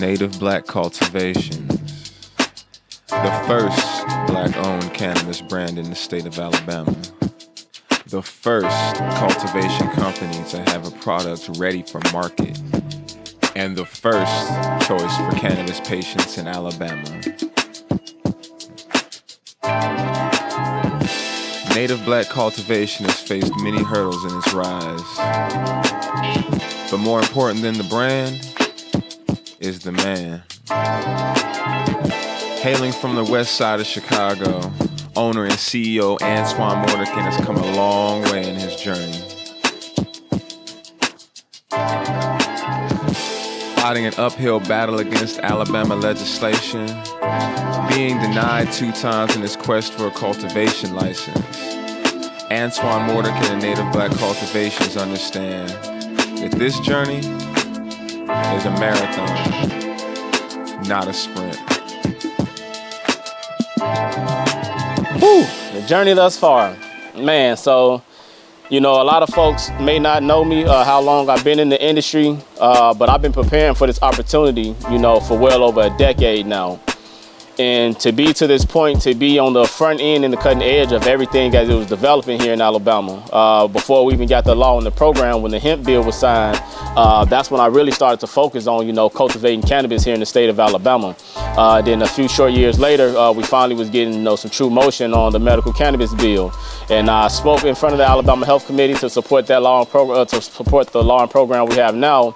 Native Black Cultivations, the first black-owned cannabis brand in the state of Alabama, the first cultivation company to have a product ready for market, and the first choice for cannabis patients in Alabama. Native Black Cultivation has faced many hurdles in its rise, but more important than the brand is the man. Hailing from the west side of Chicago, owner and CEO Antoine Morderkin has come a long way in his journey. Fighting an uphill battle against Alabama legislation, being denied 2 times in his quest for a cultivation license, Antoine Morderkin and Native Black Cultivations understand that this journey is a marathon, not a sprint. Whew, the journey thus far. Man, so, a lot of folks may not know me, how long I've been in the industry, but I've been preparing for this opportunity, for well over a decade now. And to be to this point, to be on the front end and the cutting edge of everything as it was developing here in Alabama, before we even got the law and the program, when the hemp bill was signed, that's when I really started to focus on, cultivating cannabis here in the state of Alabama. Then a few short years later, we finally was getting, some true motion on the medical cannabis bill. And I spoke in front of the Alabama Health Committee to support that law and program, to support the law and program we have now.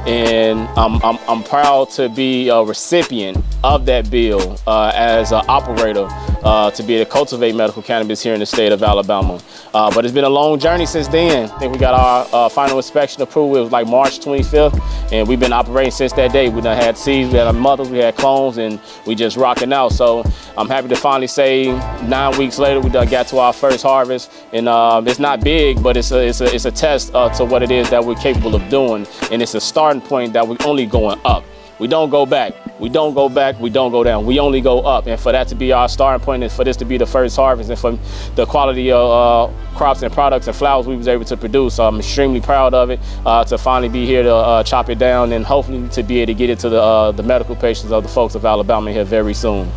And I'm proud to be a recipient of that bill as an operator to be able to cultivate medical cannabis here in the state of Alabama. But it's been a long journey since then. I think we got our final inspection approved. It was like March 25th, and we've been operating since that day. We done had seeds, we had our mothers, we had clones, and we just rocking out. So I'm happy to finally say 9 weeks later, we done got to our first harvest. And it's not big, but it's a test to what it is that we're capable of doing. And it's a starting point that we're only going up. We don't go back. We don't go back. We don't go down. We only go up. And for that to be our starting point, and for this to be the first harvest, and for the quality of crops and products and flowers we was able to produce, so I'm extremely proud of it. To finally be here to chop it down, and hopefully to be able to get it to the medical patients of the folks of Alabama here very soon.